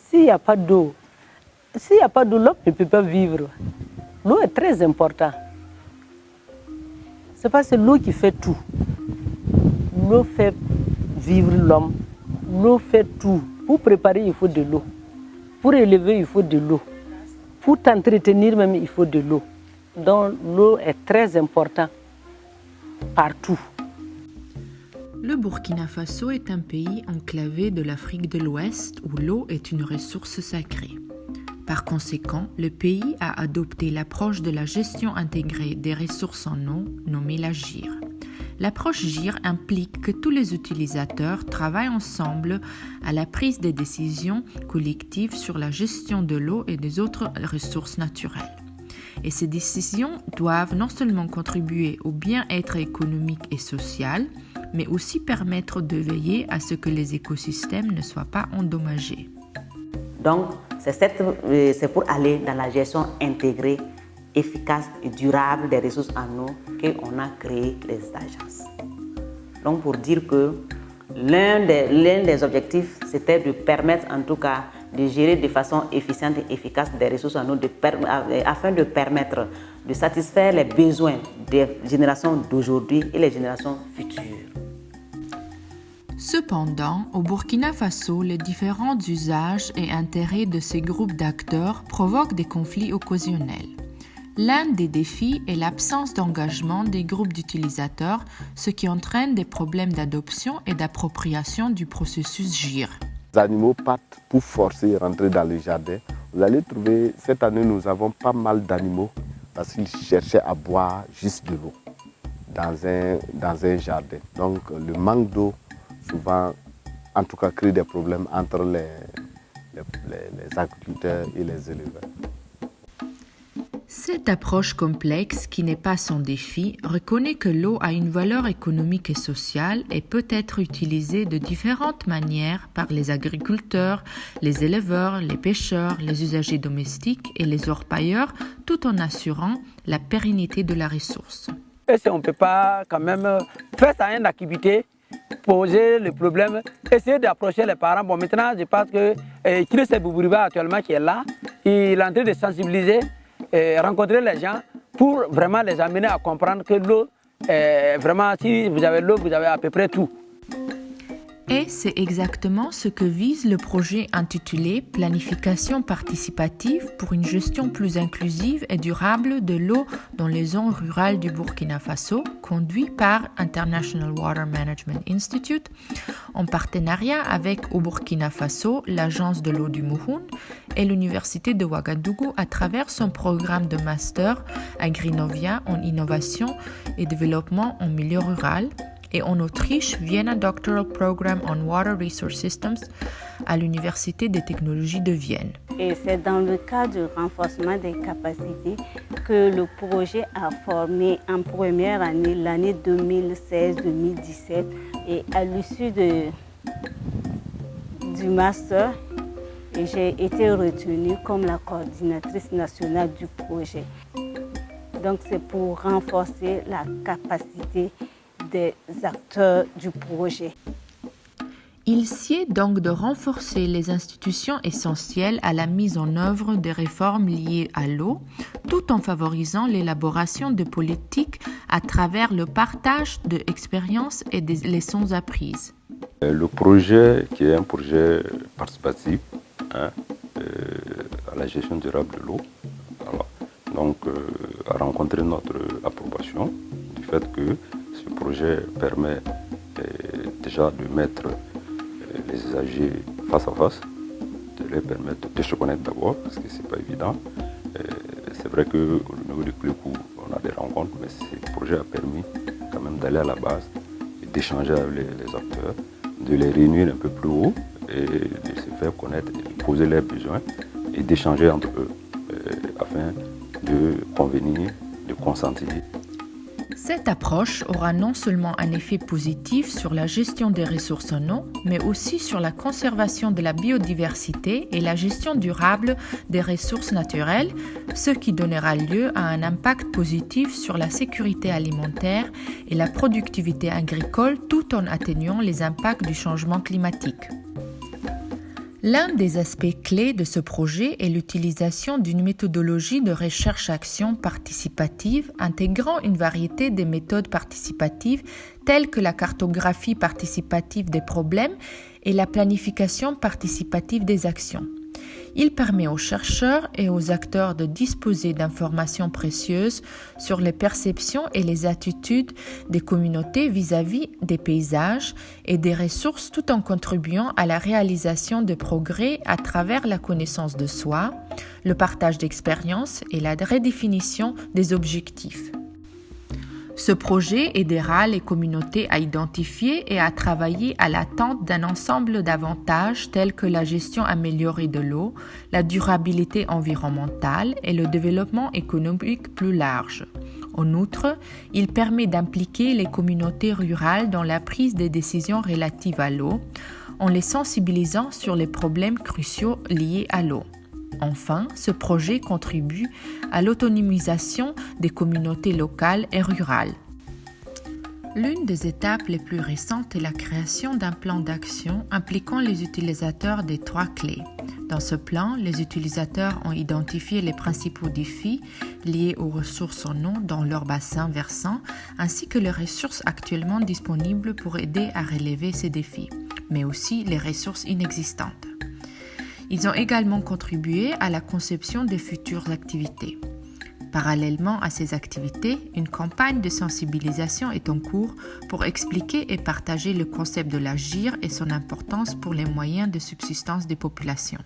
S'il n'y a pas d'eau, l'homme ne peut pas vivre. L'eau est très importante. C'est parce que l'eau qui fait tout. L'eau fait vivre l'homme. L'eau fait tout. Pour préparer, il faut de l'eau. Pour élever, il faut de l'eau. Pour t'entretenir même, il faut de l'eau. Donc l'eau est très importante partout. Le Burkina Faso est un pays enclavé de l'Afrique de l'Ouest où l'eau est une ressource sacrée. Par conséquent, le pays a adopté l'approche de la gestion intégrée des ressources en eau, nommée la GIR. L'approche GIR implique que tous les utilisateurs travaillent ensemble à la prise des décisions collectives sur la gestion de l'eau et des autres ressources naturelles. Et ces décisions doivent non seulement contribuer au bien-être économique et social, mais aussi permettre de veiller à ce que les écosystèmes ne soient pas endommagés. Donc, c'est pour aller dans la gestion intégrée, efficace et durable des ressources en eau qu'on a créé les agences. Donc, pour dire que l'un des objectifs, c'était de permettre en tout cas de gérer de façon efficiente et efficace des ressources en eau afin de permettre de satisfaire les besoins des générations d'aujourd'hui et les générations futures. Cependant, au Burkina Faso, les différents usages et intérêts de ces groupes d'acteurs provoquent des conflits occasionnels. L'un des défis est l'absence d'engagement des groupes d'utilisateurs, ce qui entraîne des problèmes d'adoption et d'appropriation du processus GIR. Les animaux partent pour forcer rentrer dans les jardins. Vous allez trouver, cette année, nous avons pas mal d'animaux parce qu'ils cherchaient à boire juste de l'eau dans un jardin. Donc le manque d'eau, souvent, en tout cas, crée des problèmes entre les agriculteurs et les éleveurs. Cette approche complexe, qui n'est pas sans défi, reconnaît que l'eau a une valeur économique et sociale et peut être utilisée de différentes manières par les agriculteurs, les éleveurs, les pêcheurs, les usagers domestiques et les orpailleurs, tout en assurant la pérennité de la ressource. Et si on ne peut pas quand même faire ça une activité, poser le problème, essayer d'approcher les parents. Bon, maintenant, je pense que Christ Boubouriba actuellement qui est là, il est en train de sensibiliser, rencontrer les gens pour vraiment les amener à comprendre que l'eau, vraiment, si vous avez l'eau, vous avez à peu près tout. Et c'est exactement ce que vise le projet intitulé « Planification participative pour une gestion plus inclusive et durable de l'eau dans les zones rurales du Burkina Faso » conduit par International Water Management Institute en partenariat avec au Burkina Faso l'Agence de l'eau du Mouhoun et l'Université de Ouagadougou à travers son programme de master Agrinovia en innovation et développement en milieu rural, et en Autriche, Vienna Doctoral Program on Water Resource Systems à l'Université des technologies de Vienne. Et c'est dans le cadre du renforcement des capacités que le projet a formé en première année, l'année 2016-2017. Et à l'issue du master, j'ai été retenue comme la coordinatrice nationale du projet. Donc c'est pour renforcer la capacité des acteurs du projet. Il sied donc de renforcer les institutions essentielles à la mise en œuvre des réformes liées à l'eau, tout en favorisant l'élaboration de politiques à travers le partage d'expériences et des leçons apprises. Le projet, qui est un projet participatif à la gestion durable de l'eau, a rencontré notre approbation du fait que ce projet permet déjà de mettre les usagers face à face, de les permettre de se connaître d'abord, parce que ce n'est pas évident. C'est vrai qu'au niveau du Clécou, on a des rencontres, mais ce projet a permis quand même d'aller à la base, d'échanger avec les acteurs, de les réunir un peu plus haut et de se faire connaître, de poser leurs besoins et d'échanger entre eux afin de convenir, de consentir. Cette approche aura non seulement un effet positif sur la gestion des ressources en eau, mais aussi sur la conservation de la biodiversité et la gestion durable des ressources naturelles, ce qui donnera lieu à un impact positif sur la sécurité alimentaire et la productivité agricole tout en atténuant les impacts du changement climatique. L'un des aspects clés de ce projet est l'utilisation d'une méthodologie de recherche-action participative intégrant une variété de méthodes participatives telles que la cartographie participative des problèmes et la planification participative des actions. Il permet aux chercheurs et aux acteurs de disposer d'informations précieuses sur les perceptions et les attitudes des communautés vis-à-vis des paysages et des ressources tout en contribuant à la réalisation de progrès à travers la connaissance de soi, le partage d'expériences et la redéfinition des objectifs. Ce projet aidera les communautés à identifier et à travailler à l'attente d'un ensemble d'avantages tels que la gestion améliorée de l'eau, la durabilité environnementale et le développement économique plus large. En outre, il permet d'impliquer les communautés rurales dans la prise des décisions relatives à l'eau, en les sensibilisant sur les problèmes cruciaux liés à l'eau. Enfin, ce projet contribue à l'autonomisation des communautés locales et rurales. L'une des étapes les plus récentes est la création d'un plan d'action impliquant les utilisateurs des 3 clés. Dans ce plan, les utilisateurs ont identifié les principaux défis liés aux ressources en eau dans leur bassin versant, ainsi que les ressources actuellement disponibles pour aider à relever ces défis, mais aussi les ressources inexistantes. Ils ont également contribué à la conception de futures activités. Parallèlement à ces activités, une campagne de sensibilisation est en cours pour expliquer et partager le concept de l'agir et son importance pour les moyens de subsistance des populations.